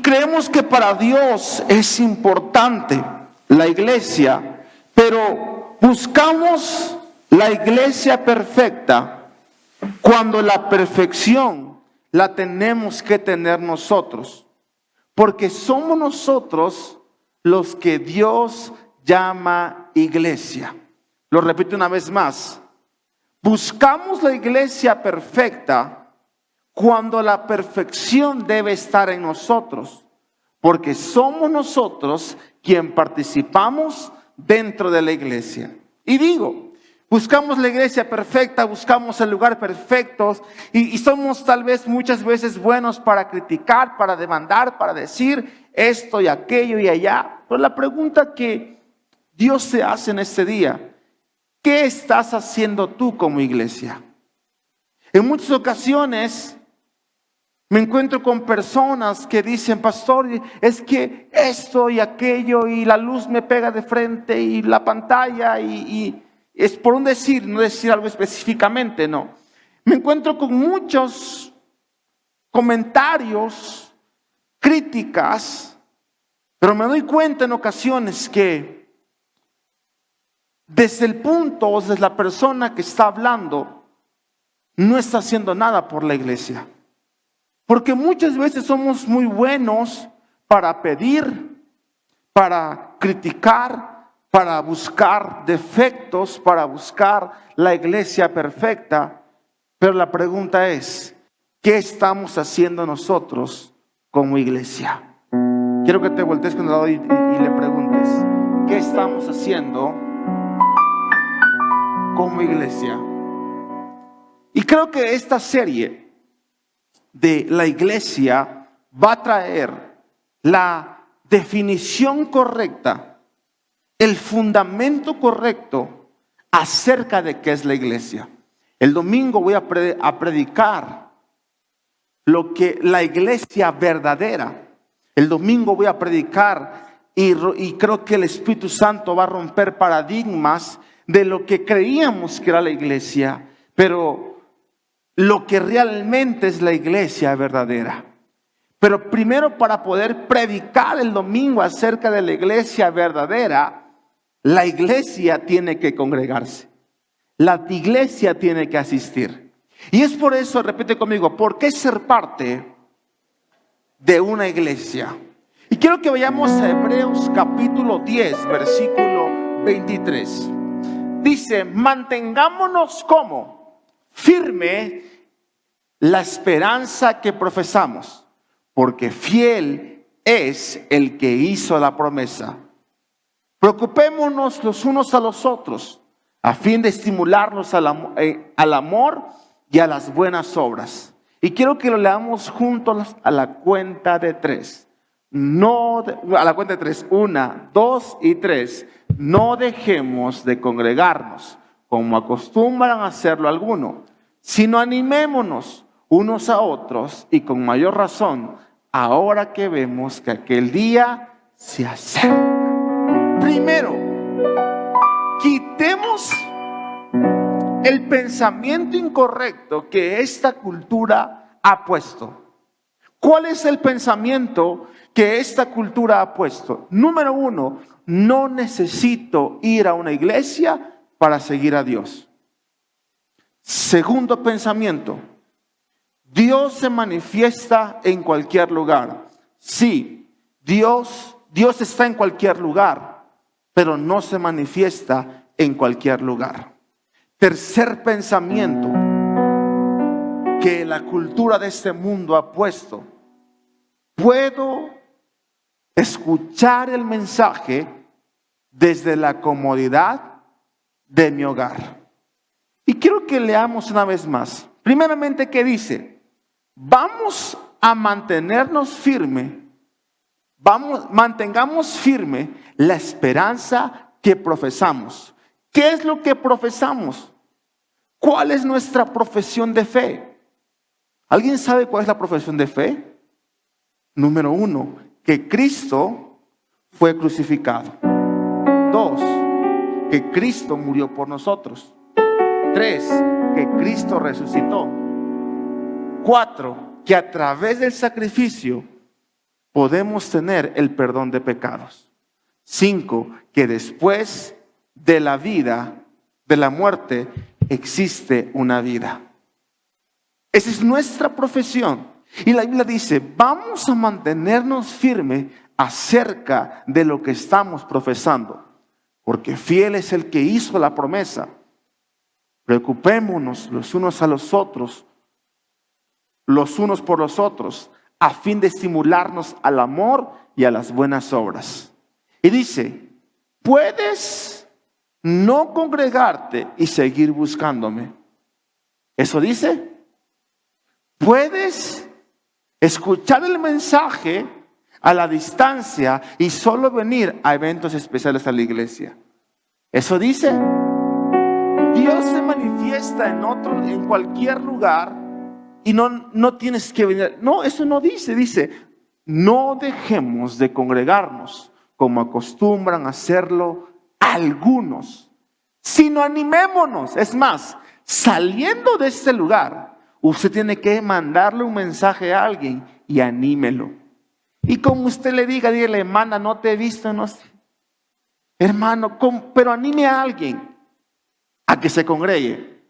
creemos que para Dios es importante la iglesia, pero buscamos la iglesia perfecta cuando la perfección la tenemos que tener nosotros. Porque somos nosotros los que Dios llama iglesia. Lo repito una vez más. Buscamos la iglesia perfecta cuando la perfección debe estar en nosotros. Porque somos nosotros quien participamos dentro de la iglesia. Y digo, buscamos la iglesia perfecta, buscamos el lugar perfecto y somos tal vez muchas veces buenos para criticar, para demandar, para decir esto y aquello y allá. Pero la pregunta que Dios se hace en este día, ¿qué estás haciendo tú como iglesia? En muchas ocasiones me encuentro con personas que dicen, pastor, es que esto y aquello y la luz me pega de frente y la pantalla y es por un decir, no decir algo específicamente, no. Me encuentro con muchos comentarios, críticas, pero me doy cuenta en ocasiones que desde el punto o desde la persona que está hablando, no está haciendo nada por la iglesia. Porque muchas veces somos muy buenos para pedir, para criticar, para buscar defectos, para buscar la iglesia perfecta. Pero la pregunta es, ¿qué estamos haciendo nosotros como iglesia? Quiero que te voltees con el lado y le preguntes, ¿qué estamos haciendo como iglesia? Y creo que esta serie de la iglesia va a traer la definición correcta, el fundamento correcto acerca de qué es la iglesia. El domingo voy a predicar lo que la iglesia verdadera. El domingo voy a predicar y creo que el Espíritu Santo va a romper paradigmas de lo que creíamos que era la iglesia, pero lo que realmente es la iglesia verdadera. Pero primero, para poder predicar el domingo acerca de la iglesia verdadera, la iglesia tiene que congregarse. La iglesia tiene que asistir. Y es por eso, repite conmigo, ¿por qué ser parte de una iglesia? Y quiero que vayamos a Hebreos capítulo 10, versículo 23. Dice, mantengámonos como firme la esperanza que profesamos, porque fiel es el que hizo la promesa. Preocupémonos los unos a los otros, a fin de estimularnos al amor y a las buenas obras. Y quiero que lo leamos juntos a la cuenta de 3. A la cuenta de 3, 1, 2 y 3. No dejemos de congregarnos, como acostumbran a hacerlo algunos, sino animémonos unos a otros, y con mayor razón, ahora que vemos que aquel día se acerca. Primero, quitemos el pensamiento incorrecto que esta cultura ha puesto. ¿Cuál es el pensamiento que esta cultura ha puesto? Número 1, no necesito ir a una iglesia para seguir a Dios. Segundo pensamiento, Dios se manifiesta en cualquier lugar. Sí, Dios está en cualquier lugar, pero no se manifiesta en cualquier lugar. Tercer pensamiento que la cultura de este mundo ha puesto: puedo escuchar el mensaje desde la comodidad de mi hogar. Y quiero que leamos una vez más. Primeramente, ¿qué dice? Vamos a mantenernos firme. Mantengamos firme la esperanza que profesamos. ¿Qué es lo que profesamos? ¿Cuál es nuestra profesión de fe? ¿Alguien sabe cuál es la profesión de fe? Número 1, que Cristo fue crucificado. 2, que Cristo murió por nosotros. 3, que Cristo resucitó. 4, que a través del sacrificio podemos tener el perdón de pecados. 5, que después de la vida, de la muerte, existe una vida. Esa es nuestra profesión. Y la Biblia dice, vamos a mantenernos firmes acerca de lo que estamos profesando, porque fiel es el que hizo la promesa. Preocupémonos los unos a los otros, los unos por los otros, a fin de estimularnos al amor y a las buenas obras. Y dice, puedes no congregarte y seguir buscándome. ¿Eso dice? Puedes escuchar el mensaje a la distancia y solo venir a eventos especiales a la iglesia. ¿Eso dice? Dios se manifiesta en cualquier lugar y no tienes que venir. No, eso no dice. Dice, no dejemos de congregarnos como acostumbran hacerlo algunos, sino animémonos. Es más, saliendo de este lugar, usted tiene que mandarle un mensaje a alguien y anímelo. Y como usted le diga, dígale, hermana, no te he visto, no sé. Hermano, pero anime a alguien a que se congregue.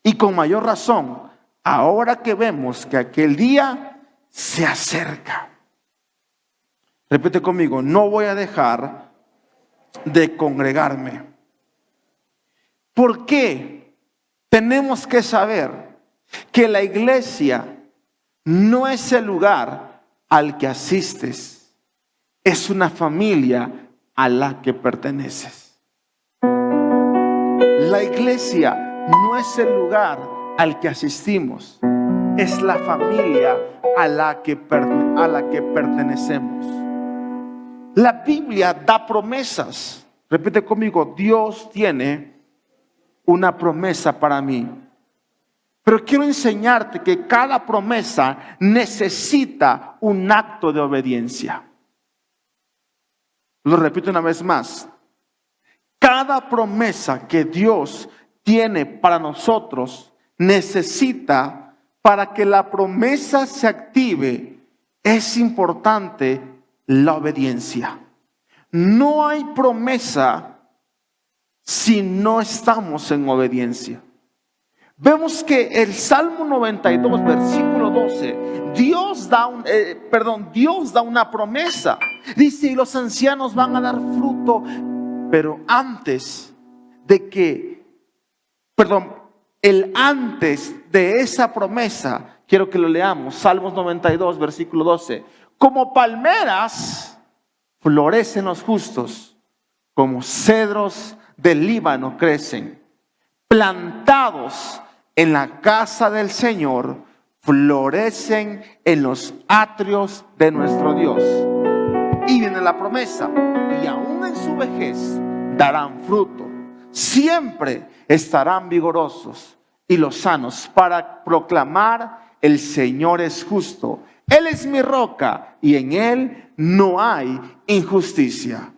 Y con mayor razón, ahora que vemos que aquel día se acerca. Repite conmigo, no voy a dejar de congregarme. ¿Por qué? Tenemos que saber que la iglesia no es el lugar al que asistes, es una familia a la que perteneces. La iglesia no es el lugar al que asistimos, es la familia a la que pertenecemos. La Biblia da promesas. Repite conmigo, Dios tiene una promesa para mí. Pero quiero enseñarte que cada promesa necesita un acto de obediencia. Lo repito una vez más. Cada promesa que Dios tiene para nosotros necesita, para que la promesa se active, es importante la obediencia. No hay promesa si no estamos en obediencia. Vemos que el Salmo 92, versículo 12, Dios da una promesa. Dice, y los ancianos van a dar fruto, pero antes de esa promesa, quiero que lo leamos, Salmos 92, versículo 12. Como palmeras florecen los justos, como cedros del Líbano crecen, plantados en la casa del Señor, florecen en los atrios de nuestro Dios. Y viene la promesa, y aún en su vejez darán fruto, siempre estarán vigorosos y los sanos para proclamar: el Señor es justo, Él es mi roca y en Él no hay injusticia.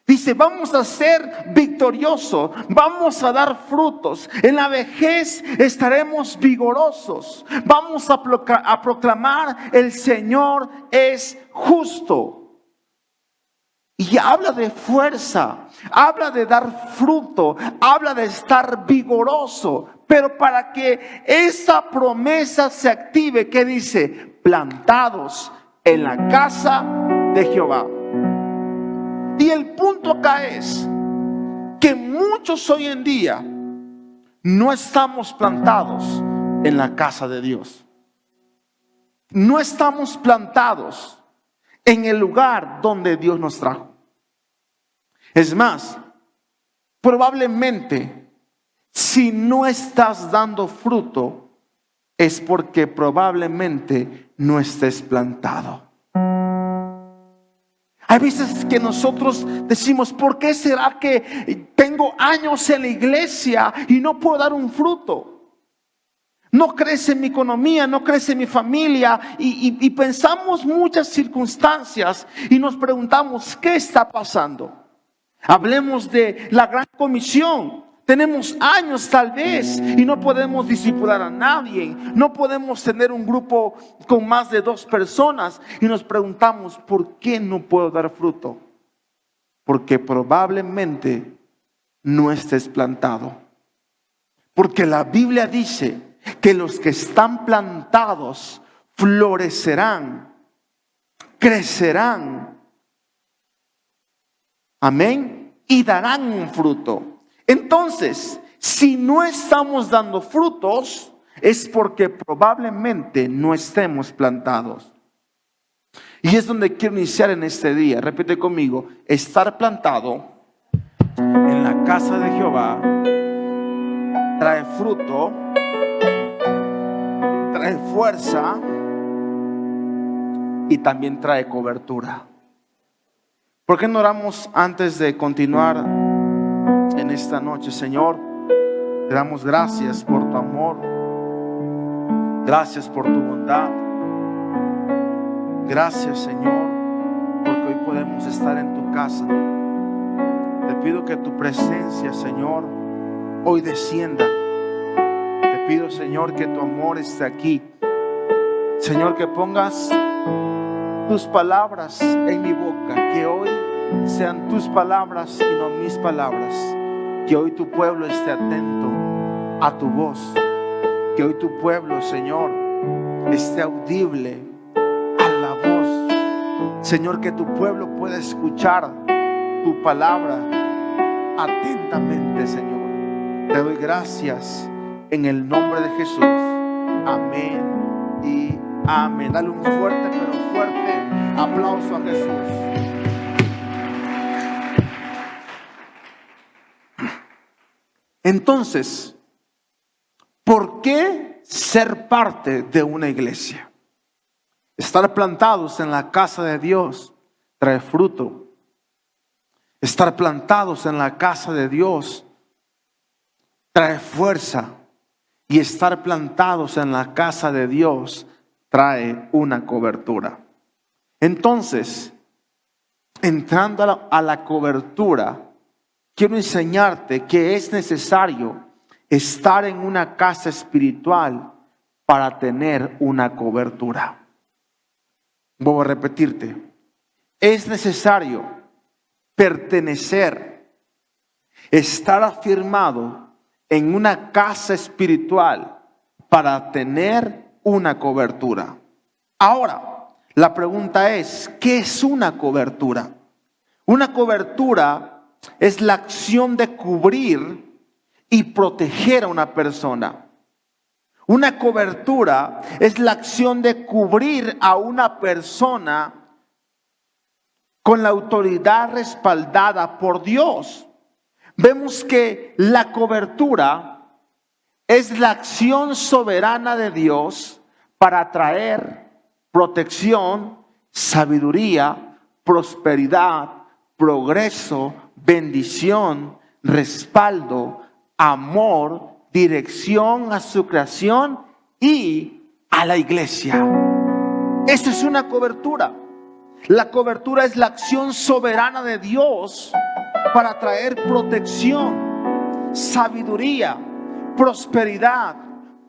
Dice, vamos a ser victoriosos, vamos a dar frutos. En la vejez estaremos vigorosos. Vamos a proclamar: el Señor es justo. Y habla de fuerza, habla de dar fruto, habla de estar vigoroso. Pero para que esa promesa se active, ¿qué dice? Plantados en la casa de Jehová. Y el punto acá es que muchos hoy en día no estamos plantados en la casa de Dios. No estamos plantados en el lugar donde Dios nos trajo. Es más, probablemente si no estás dando fruto es porque probablemente no estés plantado. Hay veces que nosotros decimos, ¿por qué será que tengo años en la iglesia y no puedo dar un fruto? No crece mi economía, no crece mi familia y pensamos muchas circunstancias y nos preguntamos, ¿qué está pasando? Hablemos de la gran comisión. Tenemos años tal vez y no podemos discipular a nadie. No podemos tener un grupo con más de 2 personas y nos preguntamos, ¿por qué no puedo dar fruto? Porque probablemente no estés plantado. Porque la Biblia dice que los que están plantados florecerán, crecerán. Amén. Y darán un fruto. Entonces, si no estamos dando frutos, es porque probablemente no estemos plantados. Y es donde quiero iniciar en este día. Repite conmigo: estar plantado en la casa de Jehová trae fruto, trae fuerza y también trae cobertura. ¿Por qué no oramos antes de continuar en esta noche? Señor, te damos gracias por tu amor, gracias por tu bondad, gracias, Señor, porque hoy podemos estar en tu casa. Te pido que tu presencia, Señor, hoy descienda. Te pido, Señor, que tu amor esté aquí. Señor, que pongas tus palabras en mi boca, que hoy sean tus palabras y no mis palabras. Que hoy tu pueblo esté atento a tu voz. Que hoy tu pueblo, Señor, esté audible a la voz. Señor, que tu pueblo pueda escuchar tu palabra atentamente, Señor. Te doy gracias en el nombre de Jesús. Amén y amén. Dale un fuerte, pero fuerte aplauso a Jesús. Entonces, ¿por qué ser parte de una iglesia? Estar plantados en la casa de Dios trae fruto. Estar plantados en la casa de Dios trae fuerza. Y estar plantados en la casa de Dios trae una cobertura. Entonces, entrando a la cobertura, quiero enseñarte que es necesario estar en una casa espiritual para tener una cobertura. Voy a repetirte. Es necesario pertenecer, estar afirmado en una casa espiritual para tener una cobertura. Ahora, la pregunta es, ¿qué es una cobertura? Una cobertura es la acción de cubrir y proteger a una persona. Una cobertura es la acción de cubrir a una persona con la autoridad respaldada por Dios. Vemos que la cobertura es la acción soberana de Dios para traer protección, sabiduría, prosperidad, progreso, bendición, respaldo, amor, dirección a su creación y a la iglesia. Eso es una cobertura. La cobertura es la acción soberana de Dios para traer protección, sabiduría, prosperidad,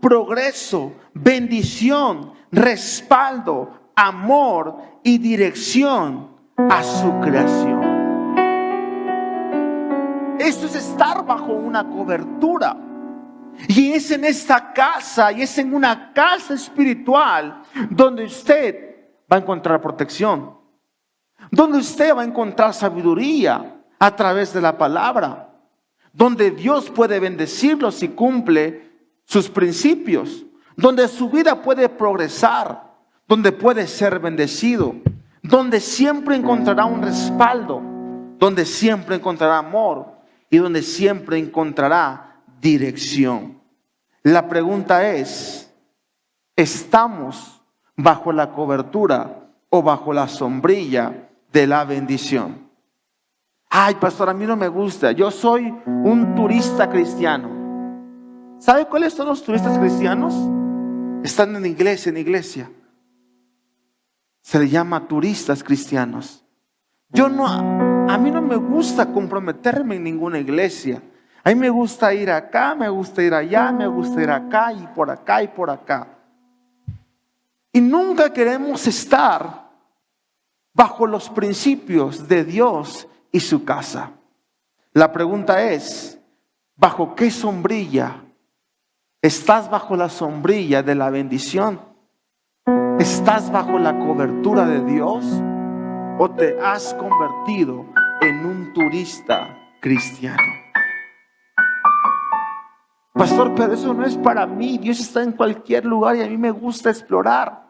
progreso, bendición, respaldo, amor y dirección a su creación. Esto es estar bajo una cobertura. Y es en esta casa, y es en una casa espiritual donde usted va a encontrar protección, donde usted va a encontrar sabiduría a través de la palabra, donde Dios puede bendecirlo si cumple sus principios, donde su vida puede progresar, donde puede ser bendecido, donde siempre encontrará un respaldo, donde siempre encontrará amor y donde siempre encontrará dirección. La pregunta es, ¿estamos bajo la cobertura o bajo la sombrilla de la bendición? Ay, pastor, a mí no me gusta. Yo soy un turista cristiano. ¿Sabe cuáles son los turistas cristianos? Están en iglesia. Se le llama turistas cristianos. A mí no me gusta comprometerme en ninguna iglesia. A mí me gusta ir acá, me gusta ir allá, me gusta ir acá y por acá y por acá. Y nunca queremos estar bajo los principios de Dios y su casa. La pregunta es, ¿bajo qué sombrilla? ¿Estás bajo la sombrilla de la bendición? ¿Estás bajo la cobertura de Dios? ¿O te has convertido en un turista cristiano? Pastor, pero eso no es para mí. Dios está en cualquier lugar y a mí me gusta explorar.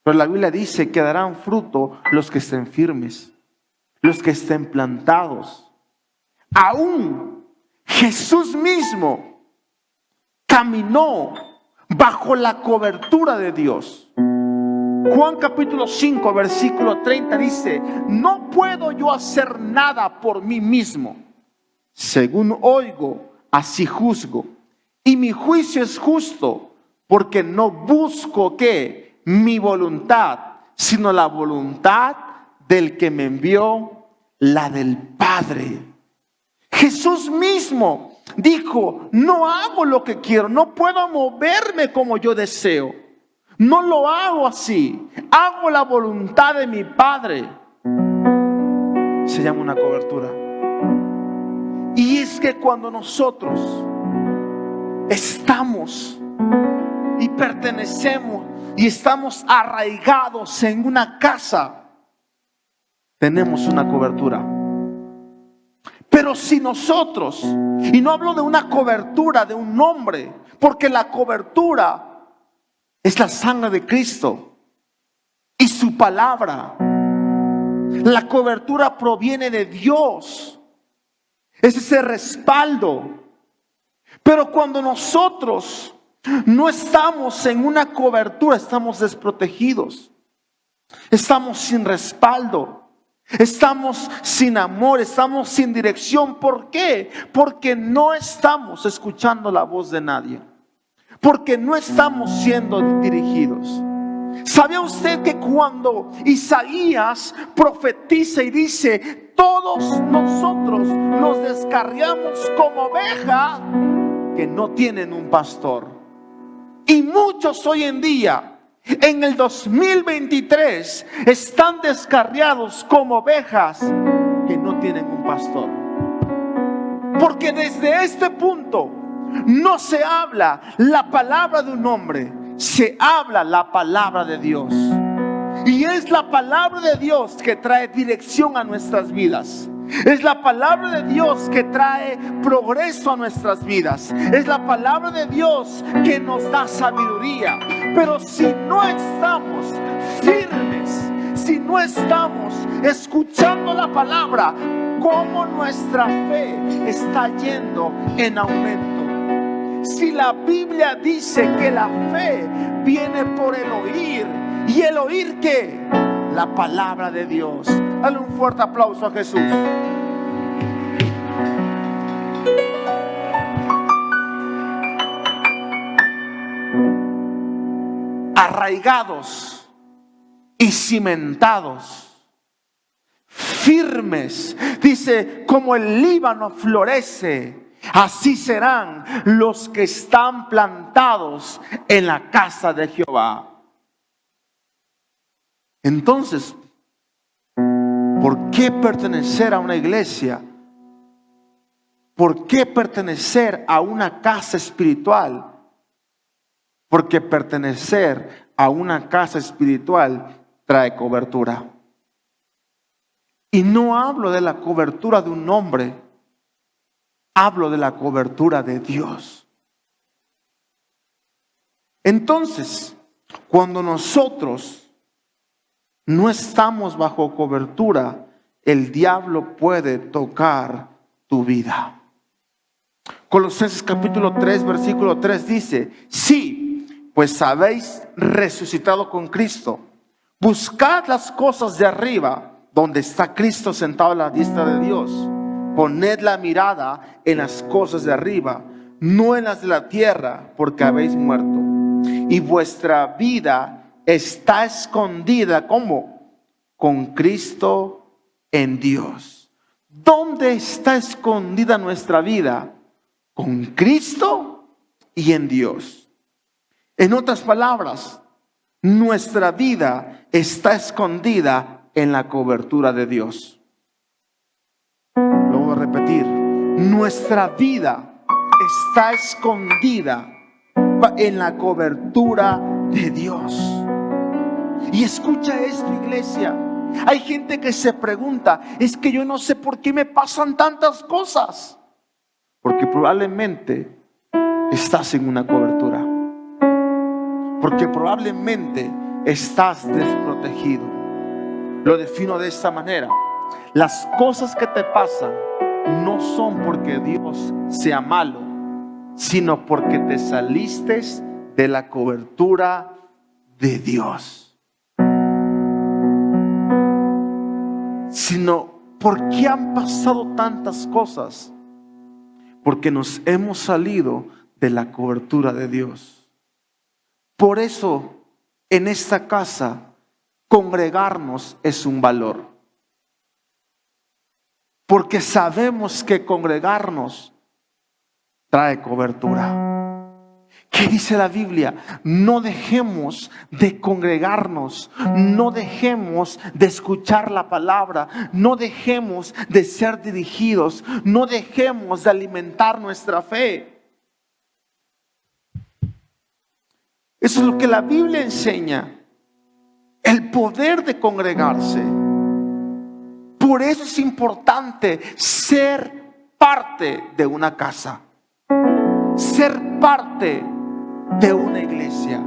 Pero la Biblia dice que darán fruto los que estén firmes, los que estén plantados. Aún Jesús mismo caminó bajo la cobertura de Dios. Juan capítulo 5 versículo 30 dice: no puedo yo hacer nada por mí mismo. Según oigo, así juzgo. Y mi juicio es justo, porque no busco ¿qué? Mi voluntad, sino la voluntad del que me envió, la del Padre. Jesús mismo dijo: no hago lo que quiero, no puedo moverme como yo deseo. No lo hago así, hago la voluntad de mi Padre. Se llama una cobertura. Y es que cuando nosotros estamos y pertenecemos y estamos arraigados en una casa, tenemos una cobertura. Pero si nosotros, y no hablo de una cobertura de un hombre, porque la cobertura es la sangre de Cristo y su palabra. La cobertura proviene de Dios. Es ese respaldo. Pero cuando nosotros no estamos en una cobertura, estamos desprotegidos. Estamos sin respaldo. Estamos sin amor, estamos sin dirección. ¿Por qué? Porque no estamos escuchando la voz de nadie. Porque no estamos siendo dirigidos. ¿Sabía usted que cuando Isaías profetiza y dice: todos nosotros nos descarriamos como oveja que no tienen un pastor? Y muchos hoy en día, en el 2023, están descarriados como ovejas que no tienen un pastor. Porque desde este punto no se habla la palabra de un hombre, se habla la palabra de Dios. Y es la palabra de Dios que trae dirección a nuestras vidas. Es la palabra de Dios que trae progreso a nuestras vidas. Es la palabra de Dios que nos da sabiduría. Pero si no estamos firmes, si no estamos escuchando la palabra, ¿cómo nuestra fe está yendo en aumento? Si la Biblia dice que la fe viene por el oír, ¿y el oír qué? La palabra de Dios. Dale un fuerte aplauso a Jesús. Arraigados y cimentados, firmes. Dice: como el Líbano florece, así serán los que están plantados en la casa de Jehová. Entonces, ¿por qué pertenecer a una iglesia? ¿Por qué pertenecer a una casa espiritual? Porque pertenecer a una casa espiritual trae cobertura. Y no hablo de la cobertura de un hombre, hablo de la cobertura de Dios. Entonces, cuando nosotros no estamos bajo cobertura, el diablo puede tocar tu vida. Colosenses capítulo 3 versículo 3 dice: sí, pues habéis resucitado con Cristo. Buscad las cosas de arriba, donde está Cristo sentado a la diestra de Dios. Poned la mirada en las cosas de arriba, no en las de la tierra, porque habéis muerto. Y vuestra vida está escondida, ¿cómo? Con Cristo en Dios. ¿Dónde está escondida nuestra vida? Con Cristo y en Dios. En otras palabras, nuestra vida está escondida en la cobertura de Dios. Lo voy a repetir. Nuestra vida está escondida en la cobertura de Dios. Y escucha esto, iglesia. Hay gente que se pregunta, es que yo no sé por qué me pasan tantas cosas. Porque probablemente estás en una cobertura. Porque probablemente estás desprotegido. Lo defino de esta manera. Las cosas que te pasan no son porque Dios sea malo, sino porque te saliste de la cobertura de Dios. Sino porque han pasado tantas cosas, porque nos hemos salido de la cobertura de Dios. Por eso, en esta casa, congregarnos es un valor. Porque sabemos que congregarnos trae cobertura. ¿Qué dice la Biblia? No dejemos de congregarnos, no dejemos de escuchar la palabra, no dejemos de ser dirigidos, no dejemos de alimentar nuestra fe. Eso es lo que la Biblia enseña, el poder de congregarse. Por eso es importante ser parte de una casa, ser parte de una iglesia.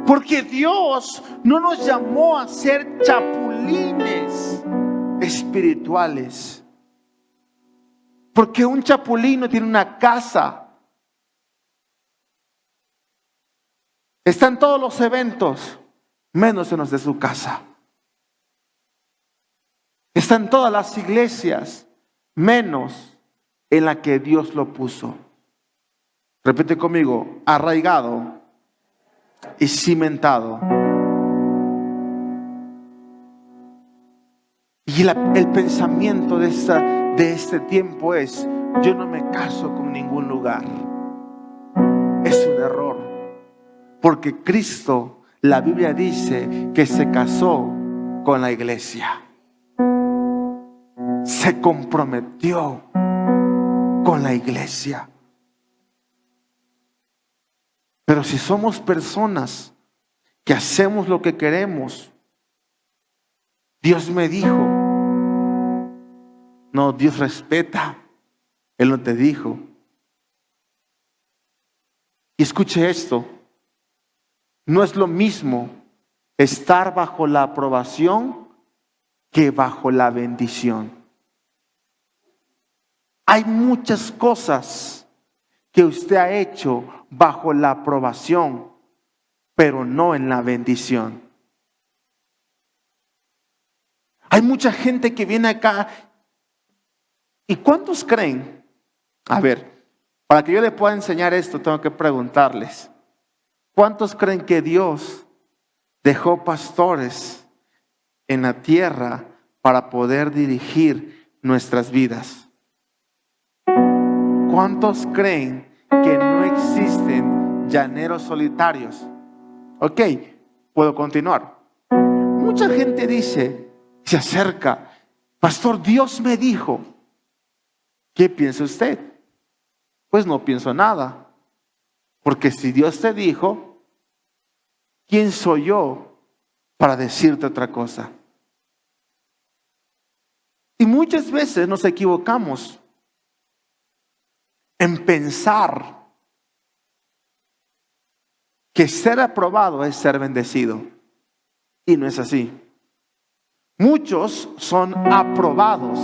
Porque Dios no nos llamó a ser chapulines espirituales. Porque un chapulín no tiene una casa. Está en todos los eventos, menos en los de su casa. Está en todas las iglesias, menos en la que Dios lo puso. Repite conmigo, arraigado y cimentado. Y el pensamiento de este tiempo es, yo no me caso con ningún lugar. Es un error. Porque Cristo, la Biblia dice que se casó con la iglesia. Se comprometió con la iglesia. Pero si somos personas que hacemos lo que queremos, Dios me dijo, no, Dios respeta, Él no te dijo. Y escuche esto, no es lo mismo estar bajo la aprobación que bajo la bendición. Hay muchas cosas que usted ha hecho bajo la aprobación, pero no en la bendición. Hay mucha gente que viene acá. ¿Y cuántos creen? A ver, para que yo le pueda enseñar esto, tengo que preguntarles. ¿Cuántos creen que Dios dejó pastores en la tierra para poder dirigir nuestras vidas? ¿Cuántos creen que no existen llaneros solitarios? Ok, puedo continuar. Mucha gente dice, se acerca, pastor, Dios me dijo. ¿Qué piensa usted? Pues no pienso nada. Porque si Dios te dijo, ¿quién soy yo para decirte otra cosa? Y muchas veces nos equivocamos en pensar que ser aprobado es ser bendecido. Y no es así. Muchos son aprobados,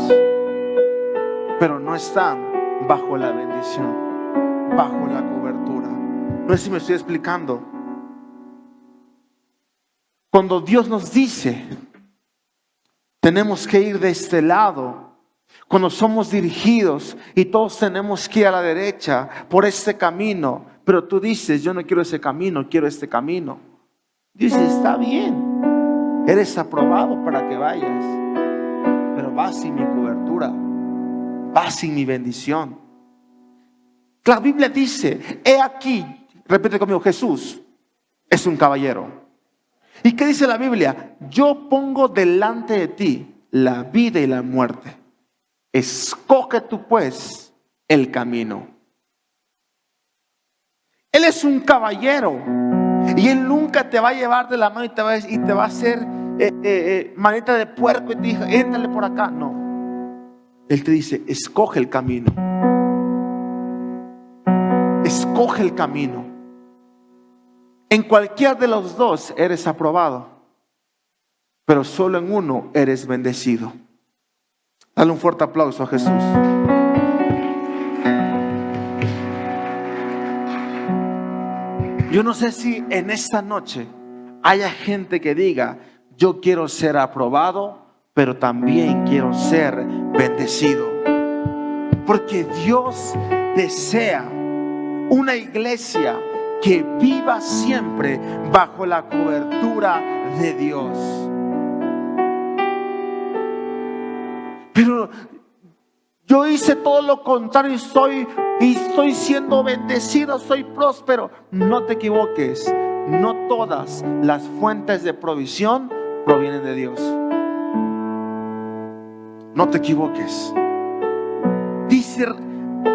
pero no están bajo la bendición, bajo la cobertura. No sé si me estoy explicando. Cuando Dios nos dice, tenemos que ir de este lado, cuando somos dirigidos y todos tenemos que ir a la derecha por este camino, pero tú dices, yo no quiero ese camino, quiero este camino. Dios dice, está bien, eres aprobado para que vayas, pero va sin mi cobertura, va sin mi bendición. La Biblia dice, he aquí, repite conmigo, Jesús es un caballero. ¿Y qué dice la Biblia? Yo pongo delante de ti la vida y la muerte. Escoge tú pues el camino. Él es un caballero y Él nunca te va a llevar de la mano y te va a hacer manita de puerco y te dice, éntale por acá. No, Él te dice, escoge el camino. Escoge el camino. En cualquiera de los dos eres aprobado, pero solo en uno eres bendecido. Dale un fuerte aplauso a Jesús. Yo no sé si en esta noche haya gente que diga, yo quiero ser aprobado, pero también quiero ser bendecido. Porque Dios desea una iglesia que viva siempre bajo la cobertura de Dios. Pero yo hice todo lo contrario y estoy siendo bendecido, soy próspero. No te equivoques, no todas las fuentes de provisión provienen de Dios. No te equivoques.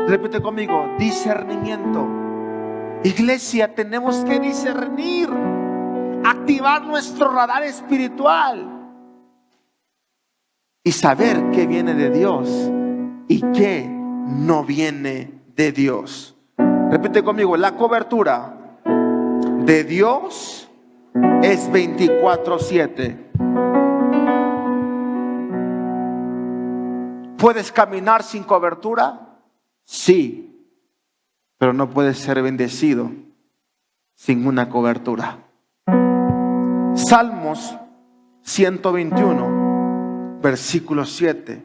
Repite conmigo, discernimiento. Iglesia, tenemos que discernir, activar nuestro radar espiritual y saber qué viene de Dios y qué no viene de Dios. Repite conmigo, la cobertura de Dios es 24/7. ¿Puedes caminar sin cobertura? Sí. Pero no puedes ser bendecido sin una cobertura. Salmos 121, versículo 7.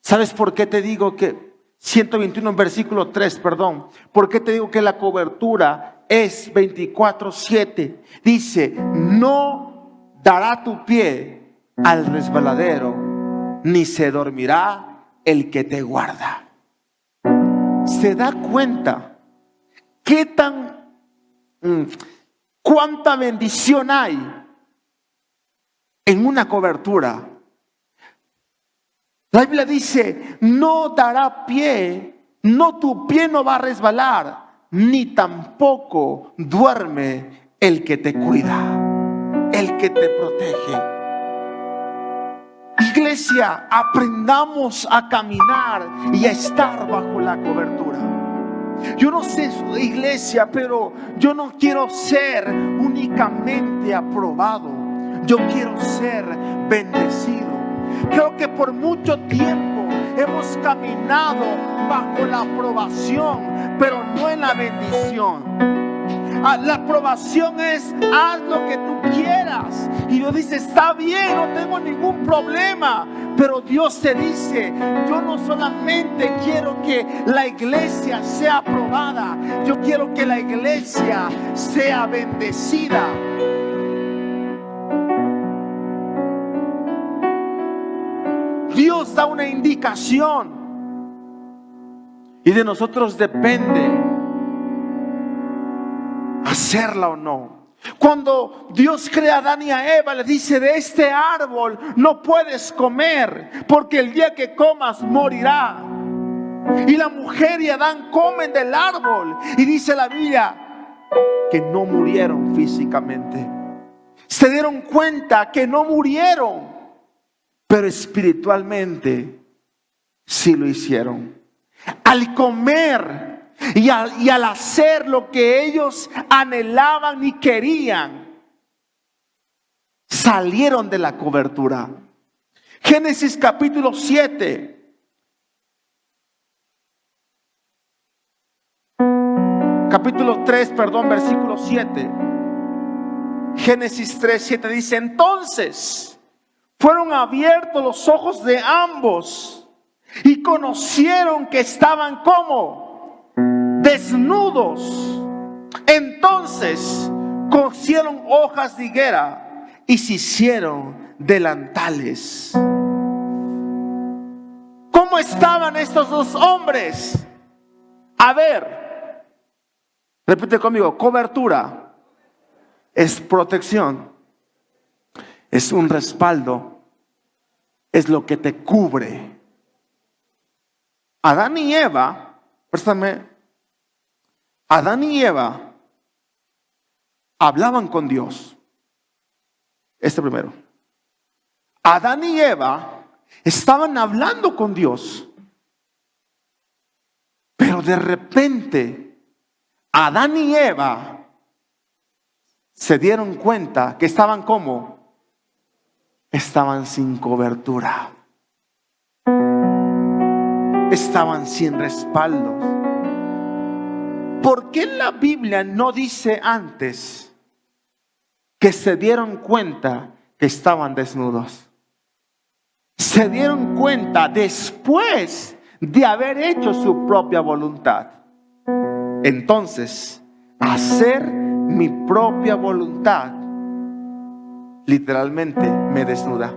¿Sabes por qué te digo que 121, versículo 3, perdón? ¿Por qué te digo que la cobertura es 24/7? Dice, no dará tu pie al resbaladero, ni se dormirá el que te guarda. ¿Se da cuenta cuánta bendición hay en una cobertura? La Biblia dice, no dará pie, tu pie no va a resbalar, ni tampoco duerme el que te cuida, el que te protege. Iglesia, aprendamos a caminar y a estar bajo la cobertura. Yo no sé, iglesia, pero yo no quiero ser únicamente aprobado. Yo quiero ser bendecido. Creo que por mucho tiempo hemos caminado bajo la aprobación, pero no en la bendición. La aprobación es, haz lo que tú quieras. Y Dios dice, está bien, no tengo ningún problema. Pero Dios te dice, yo no solamente quiero que la iglesia sea aprobada, yo quiero que la iglesia sea bendecida. Dios da una indicación y de nosotros depende hacerla o no. Cuando Dios crea a Adán y a Eva, le dice, de este árbol no puedes comer, porque el día que comas morirá. Y la mujer y Adán comen del árbol, y dice la Biblia que no murieron físicamente. Se dieron cuenta que no murieron, pero espiritualmente sí lo hicieron. Al comer y al hacer lo que ellos anhelaban y querían, salieron de la cobertura. Génesis capítulo 7. Capítulo 3, perdón, versículo 7. Génesis 3:7 dice, entonces fueron abiertos los ojos de ambos y conocieron que estaban como desnudos. Entonces cosieron hojas de higuera y se hicieron delantales. ¿Cómo estaban estos dos hombres? A ver, repite conmigo, cobertura es protección, es un respaldo, es lo que te cubre. Adán y Eva, préstame, Adán y Eva hablaban con Dios. Primero. Adán y Eva estaban hablando con Dios. Pero de repente, Adán y Eva se dieron cuenta que estaban ¿cómo? Estaban sin cobertura. Estaban sin respaldos. ¿Por qué la Biblia no dice antes que se dieron cuenta que estaban desnudos? Se dieron cuenta después de haber hecho su propia voluntad. Entonces, hacer mi propia voluntad literalmente me desnuda.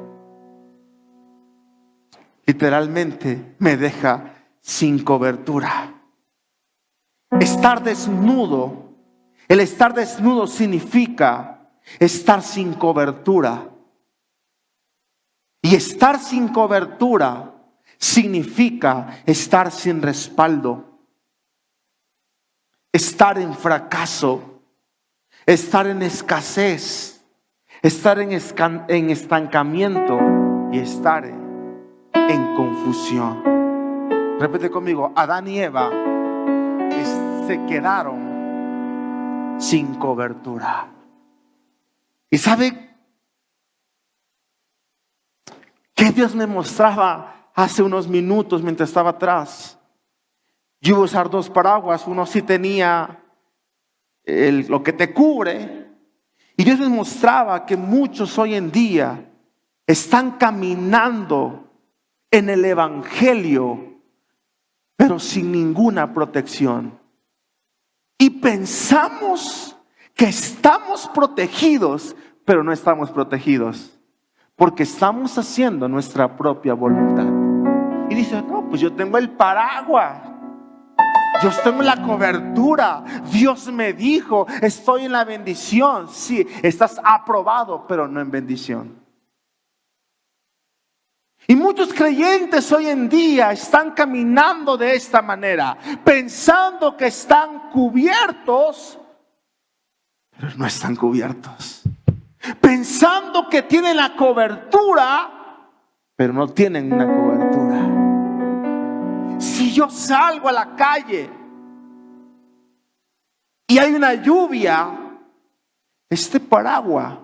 Literalmente me deja sin cobertura. Estar desnudo, el estar desnudo significa estar sin cobertura. Y estar sin cobertura significa estar sin respaldo, estar en fracaso, estar en escasez, estar en estancamiento y estar en confusión. Repite conmigo, Adán y Eva se quedaron sin cobertura. ¿Y sabe qué Dios me mostraba hace unos minutos mientras estaba atrás? Yo iba a usar dos paraguas. Uno sí tenía lo que te cubre. Y Dios me mostraba que muchos hoy en día están caminando en el evangelio, pero sin ninguna protección. Y pensamos que estamos protegidos, pero no estamos protegidos, porque estamos haciendo nuestra propia voluntad. Y dice, no, pues yo tengo el paraguas, yo tengo la cobertura, Dios me dijo, estoy en la bendición. Sí, estás aprobado, pero no en bendición. Y muchos creyentes hoy en día están caminando de esta manera, pensando que están cubiertos, pero no están cubiertos. Pensando que tienen la cobertura, pero no tienen una cobertura. Si yo salgo a la calle y hay una lluvia, este paraguas,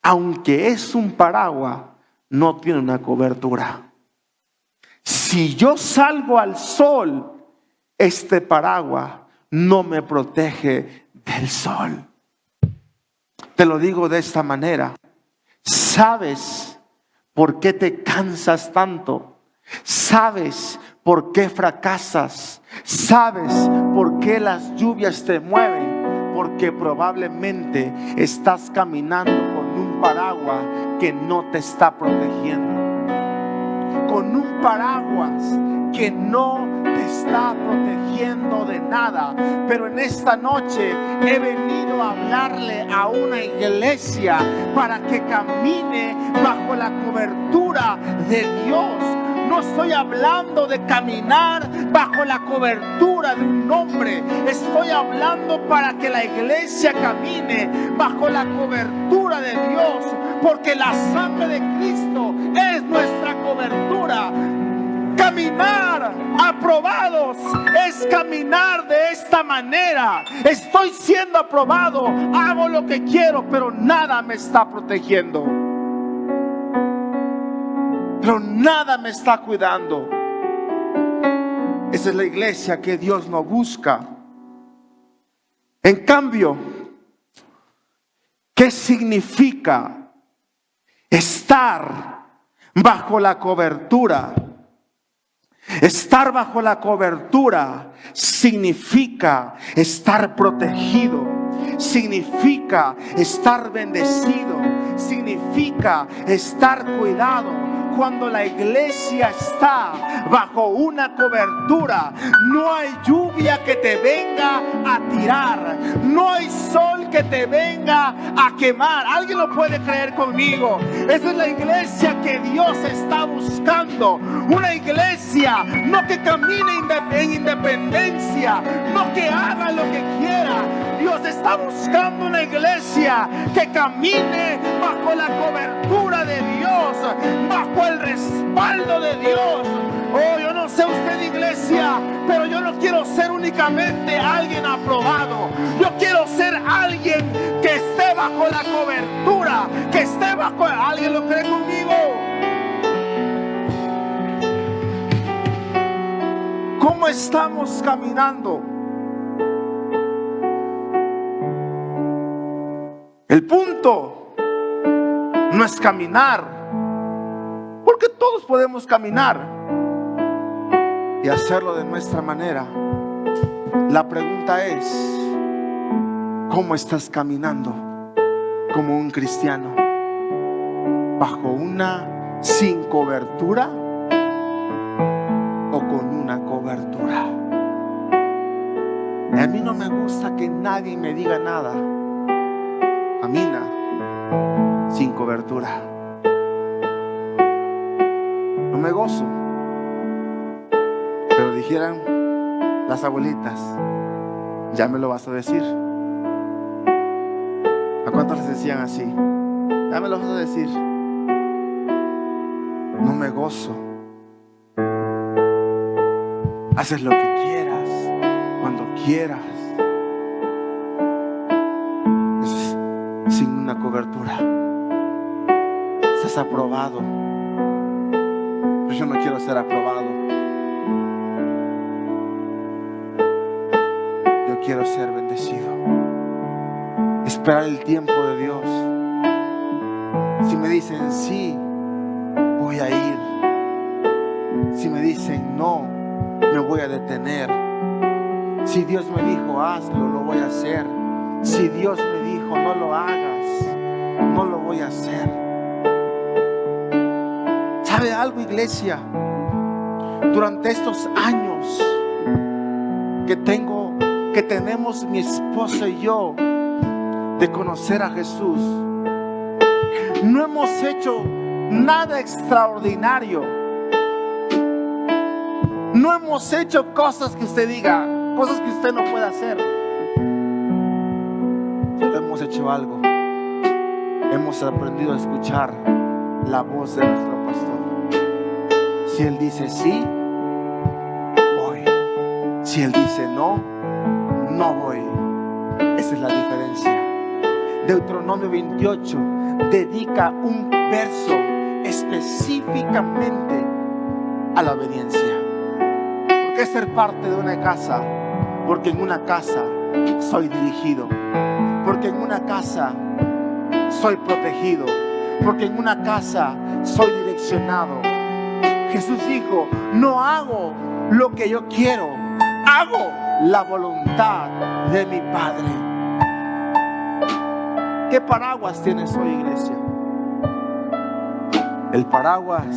aunque es un paraguas, no tiene una cobertura. Si yo salgo al sol, este paraguas no me protege del sol. Te lo digo de esta manera. ¿Sabes por qué te cansas tanto? ¿Sabes por qué fracasas? ¿Sabes por qué las lluvias te mueven? Porque probablemente estás caminando con un paraguas que no te está protegiendo. Con un paraguas que no te está protegiendo de nada. Pero en esta noche he venido a hablarle a una iglesia para que camine bajo la cobertura de Dios. No estoy hablando de caminar bajo la cobertura de un hombre. Estoy hablando para que la iglesia camine bajo la cobertura de Dios. Porque la sangre de Cristo es nuestra cobertura. Caminar aprobados es caminar de esta manera. Estoy siendo aprobado, hago lo que quiero, pero nada me está protegiendo. Pero nada me está cuidando. Esa es la iglesia que Dios no busca. En cambio, ¿qué significa estar bajo la cobertura? Estar bajo la cobertura significa estar protegido, significa estar bendecido, significa estar cuidado. cuando la iglesia está bajo una cobertura, no hay lluvia que te venga a tirar, no hay sol que te venga a quemar. ¿Alguien lo puede creer conmigo? Esa es la iglesia que Dios está buscando. Una iglesia no que camine en independencia, no que haga lo que quiera. Dios está buscando una iglesia que camine bajo la cobertura de Dios, bajo el respaldo de Dios. Oh, yo no sé usted, iglesia, pero yo no quiero ser únicamente alguien aprobado. Yo quiero ser alguien que esté bajo la cobertura, que esté bajo... ¿Alguien lo cree conmigo? ¿Cómo estamos caminando? El punto no es caminar, porque todos podemos caminar y hacerlo de nuestra manera. La pregunta es, ¿cómo estás caminando como un cristiano? ¿Bajo una sin cobertura o con una cobertura? A mí no me gusta que nadie me diga nada. Camina sin cobertura. No me gozo. Pero dijeran las abuelitas, ya me lo vas a decir. ¿A cuántos les decían así? Ya me lo vas a decir. No me gozo. Haces lo que quieras, cuando quieras. Sin una cobertura. Estás aprobado. Pero yo no quiero ser aprobado. Yo quiero ser bendecido. Esperar el tiempo de Dios. Si me dicen sí, voy a ir. Si me dicen no, me voy a detener. Si Dios me dijo hazlo, lo voy a hacer. Si Dios me dijo no lo hagas, no lo voy a hacer. ¿Sabe algo, iglesia? Durante estos años que tenemos mi esposa y yo de conocer a Jesús, no hemos hecho nada extraordinario. No hemos hecho cosas que usted diga, cosas que usted no puede hacer. Solo hemos hecho algo. Hemos aprendido a escuchar la voz de nuestro pastor. Si Él dice sí, voy. Si Él dice no, no voy. Esa es la diferencia. Deuteronomio 28 dedica un verso específicamente a la obediencia. ¿Por qué ser parte de una casa? Porque en una casa soy dirigido. Porque en una casa soy protegido. Porque en una casa soy direccionado. Jesús dijo, no hago lo que yo quiero, hago la voluntad de mi Padre. ¿Qué paraguas tienes hoy, iglesia? El paraguas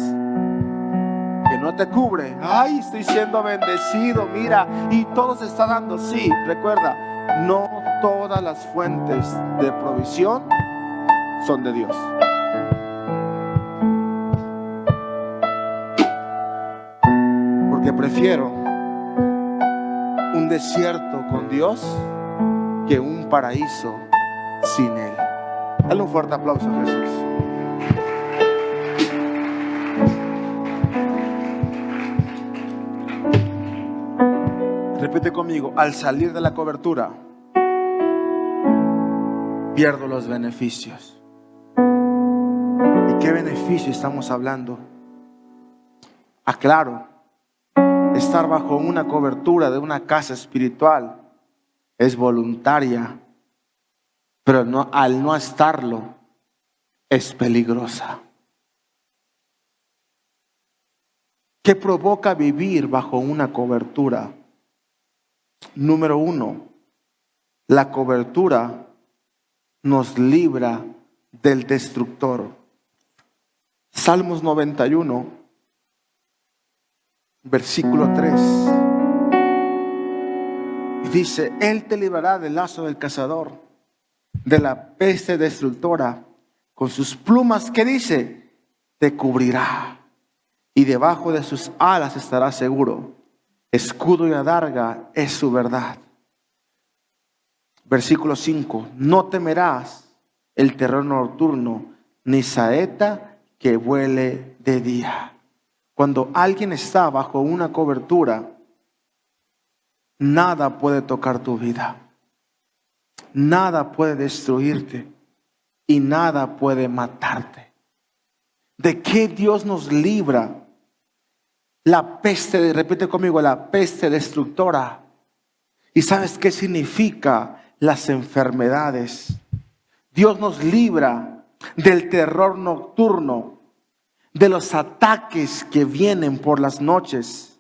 que no te cubre. Ay, estoy siendo bendecido, mira, y todo se está dando. Sí, recuerda, no todas las fuentes de provisión son de Dios. Porque prefiero un desierto con Dios que un paraíso sin Él. Dale un fuerte aplauso a Jesús. Repite conmigo, al salir de la cobertura, pierdo los beneficios. ¿Y qué beneficio estamos hablando? Aclaro, estar bajo una cobertura de una casa espiritual es voluntaria, pero al no estarlo es peligrosa. ¿Qué provoca vivir bajo una cobertura? Número 1, la cobertura nos libra del destructor. Salmos 91, versículo 3. Y dice: Él te librará del lazo del cazador, de la peste destructora. Con sus plumas, ¿qué dice? Te cubrirá, y debajo de sus alas estarás seguro. Escudo y adarga es su verdad. Versículo 5. No temerás el terror nocturno, ni saeta que vuele de día. Cuando alguien está bajo una cobertura, nada puede tocar tu vida, nada puede destruirte y nada puede matarte. ¿De qué Dios nos libra? La peste, repite conmigo, la peste destructora. ¿Y sabes qué significa las enfermedades? Dios nos libra del terror nocturno, de los ataques que vienen por las noches.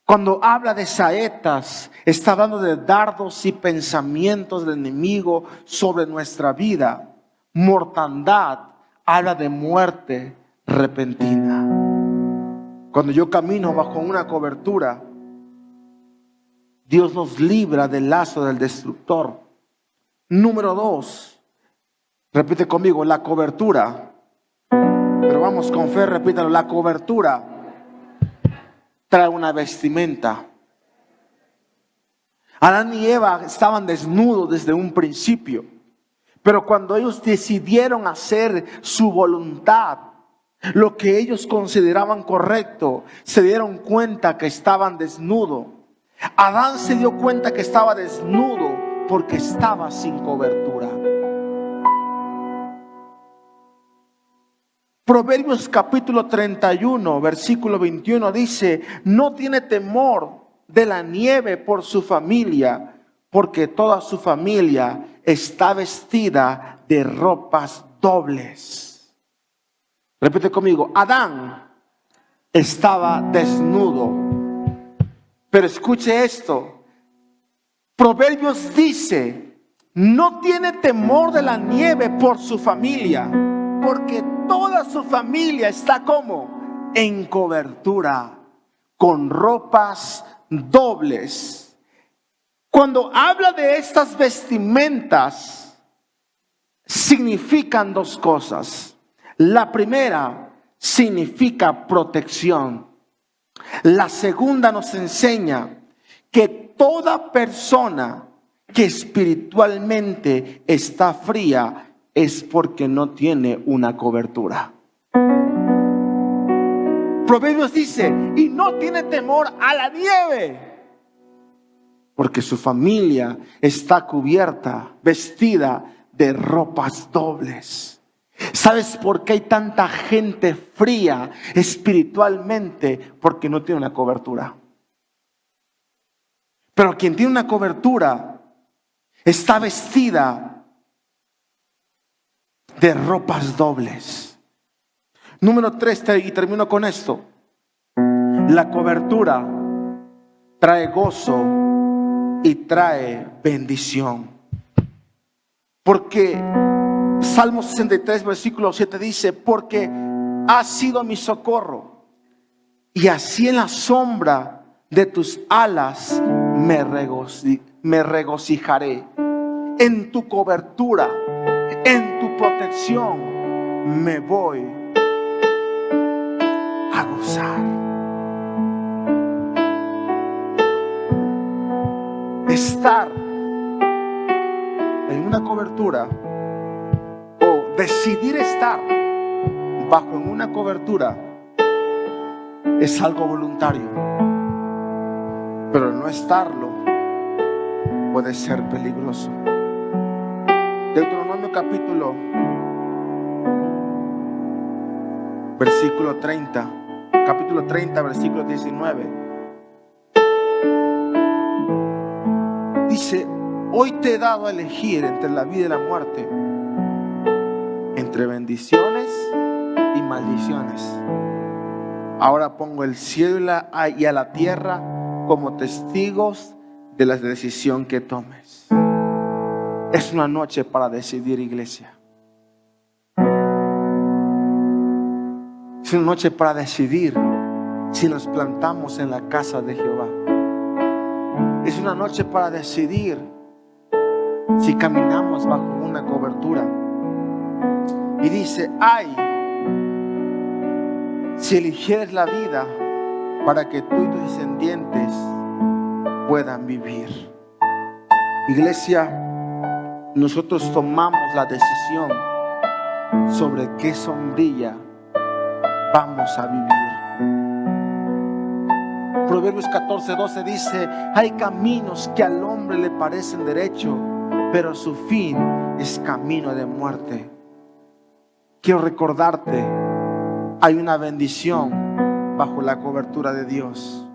Cuando habla de saetas, está hablando de dardos y pensamientos del enemigo sobre nuestra vida. Mortandad habla de muerte repentina. Cuando yo camino bajo una cobertura, Dios nos libra del lazo del destructor. Número 2, repite conmigo, la cobertura. Pero vamos con fe, repítalo, la cobertura trae una vestimenta. Adán y Eva estaban desnudos desde un principio, pero cuando ellos decidieron hacer su voluntad, lo que ellos consideraban correcto, se dieron cuenta que estaban desnudos. Adán se dio cuenta que estaba desnudo porque estaba sin cobertura. Proverbios capítulo 31, versículo 21 dice: no tiene temor de la nieve por su familia, porque toda su familia está vestida de ropas dobles. Repite conmigo, Adán estaba desnudo. Pero escuche esto, Proverbios dice: no tiene temor de la nieve por su familia, porque toda su familia está como en cobertura, con ropas dobles. Cuando habla de estas vestimentas, significan dos cosas. La primera significa protección. La segunda nos enseña que toda persona que espiritualmente está fría es porque no tiene una cobertura. Proverbios dice: y no tiene temor a la nieve, porque su familia está cubierta, vestida de ropas dobles. ¿Sabes por qué hay tanta gente fría espiritualmente? Porque no tiene una cobertura. Pero quien tiene una cobertura está vestida de ropas dobles. Número 3, y termino con esto. La cobertura trae gozo y trae bendición. Porque Salmo 63, versículo 7 dice: porque has sido mi socorro, y así en la sombra de tus alas me regocijaré. En tu cobertura, en tu protección, me voy a gozar. Estar en una cobertura, o decidir estar bajo en una cobertura, es algo voluntario. Pero no estarlo puede ser peligroso. Deuteronomio capítulo versículo 30, capítulo 30, versículo 19. Dice: hoy te he dado a elegir entre la vida y la muerte, entre bendiciones y maldiciones. Ahora pongo el cielo y a la tierra como testigos de la decisión que tomes. Es una noche para decidir, iglesia. Es una noche para decidir si nos plantamos en la casa de Jehová. Es una noche para decidir si caminamos bajo una cobertura. Y dice, ay, si eligieres la vida para que tú y tus descendientes puedan vivir. Iglesia, nosotros tomamos la decisión sobre qué sombrilla vamos a vivir. Proverbios 14:12 dice, hay caminos que al hombre le parecen derecho, pero su fin es camino de muerte. Quiero recordarte, hay una bendición bajo la cobertura de Dios,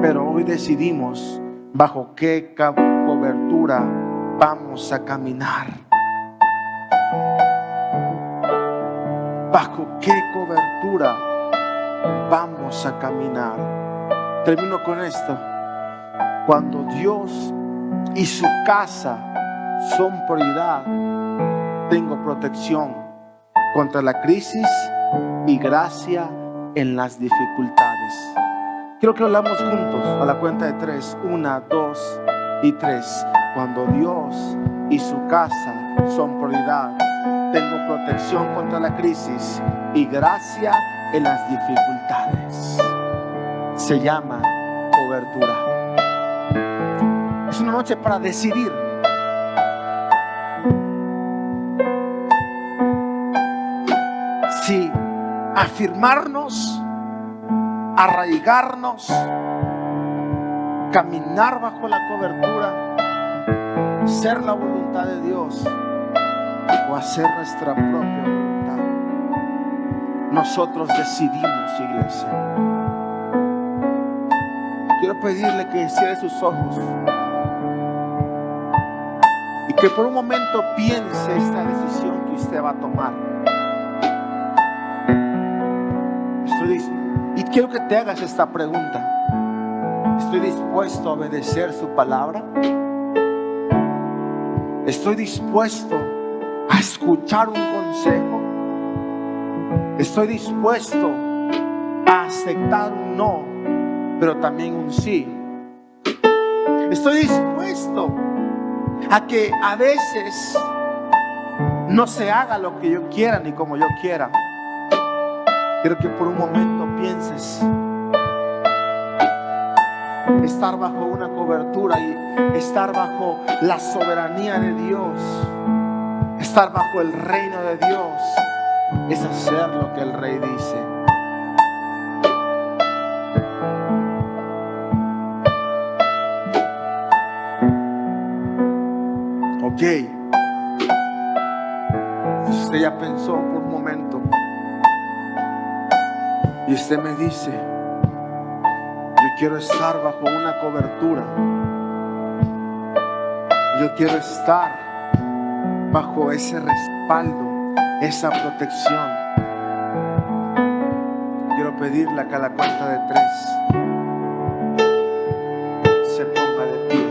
pero hoy decidimos bajo qué cobertura vamos a caminar. ¿Bajo qué cobertura vamos a caminar? Termino con esto. Cuando Dios y su casa son prioridad, tengo protección contra la crisis y gracia en las dificultades. Quiero que lo hablamos juntos a la cuenta de 3. 1, 2 y 3. Cuando Dios y su casa son prioridad, tengo protección contra la crisis y gracia en las dificultades. Se llama cobertura. Es una noche para decidir. Si afirmarnos, arraigarnos, caminar bajo la cobertura, ser la voluntad de Dios o hacer nuestra propia voluntad. Nosotros decidimos, iglesia. Quiero pedirle que cierre sus ojos y que por un momento piense esta decisión que usted va a tomar. Y quiero que te hagas esta pregunta. ¿Estoy dispuesto a obedecer su palabra? ¿Estoy dispuesto a escuchar un consejo? ¿Estoy dispuesto a aceptar un no, pero también un sí? ¿Estoy dispuesto a que a veces no se haga lo que yo quiera ni como yo quiera? Quiero que por un momento pienses estar bajo una cobertura y estar bajo la soberanía de Dios, estar bajo el reino de Dios, es hacer lo que el Rey dice. Ok. Si usted ya pensó por un momento y usted me dice, yo quiero estar bajo una cobertura, yo quiero estar bajo ese respaldo, esa protección, quiero pedirle que a la cuenta de 3 se ponga de pie.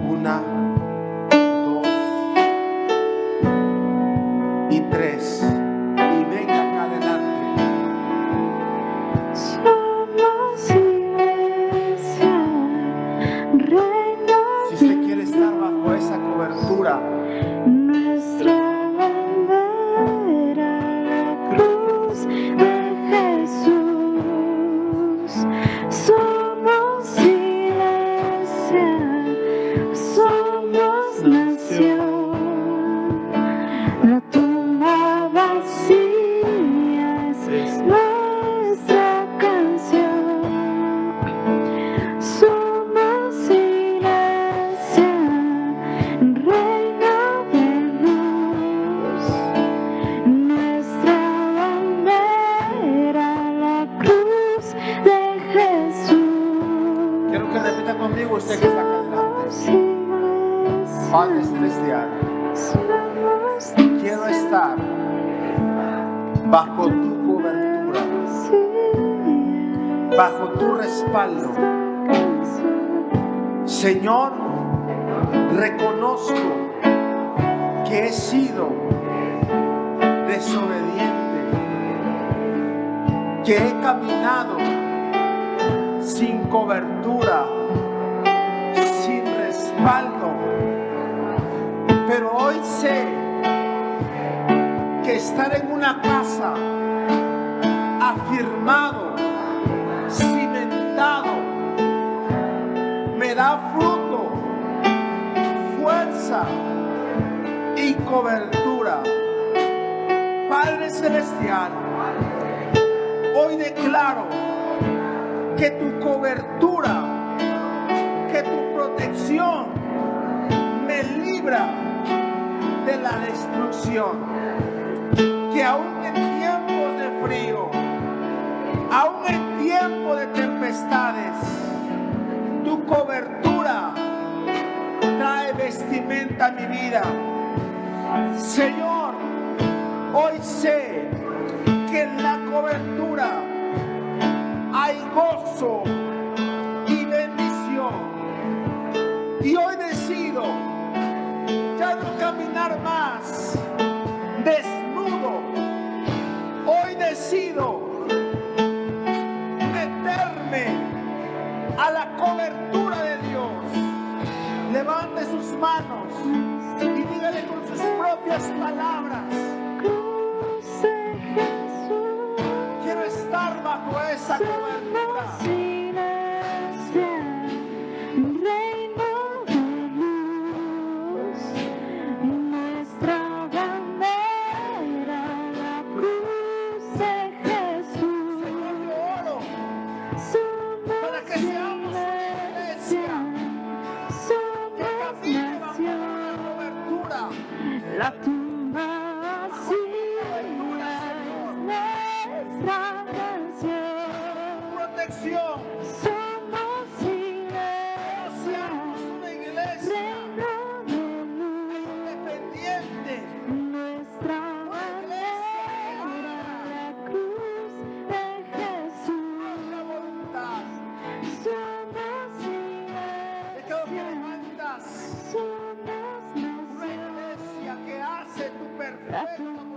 1, 2 y 3. Y venga acá adelante. Si usted quiere estar bajo esa cobertura, nuestra bandera, la cruz de Jesús. Somos iglesia, somos nación. La tumba vacía es nuestra canción. Somos iglesia, reino de luz. Nuestra bandera, la cruz de Jesús. quiero que repita conmigo usted que está acá adelante. Padre Celestial, quiero estar bajo tu cobertura, bajo tu respaldo. Señor, reconozco que he sido desobediente que he caminado sin cobertura, sin respaldo, pero hoy sé que estar en una casa afirmado, cimentado, me da fruto, fuerza y cobertura. Padre Celestial, hoy declaro que tu cobertura, que tu protección me libra de la destrucción. Que aún en tiempos de frío, aún en tiempos de tempestades, tu cobertura trae vestimenta a mi vida. Señor, hoy sé que en la cobertura hay gozo y bendición. Y hoy decido ya no caminar más desnudo. Hoy decido meterme a la cobertura de Dios. Levante sus manos y dígale con sus propias palabras: quiero estar bajo esa cobertura. La tumba vacía es nuestra canción. Protección. Somos iglesia, Una iglesia reino de luz, independiente. nuestra bandera, la cruz de Jesús. La voluntad. Somos Declaro que iglesia, levantas somos una iglesia que hace tu perfecto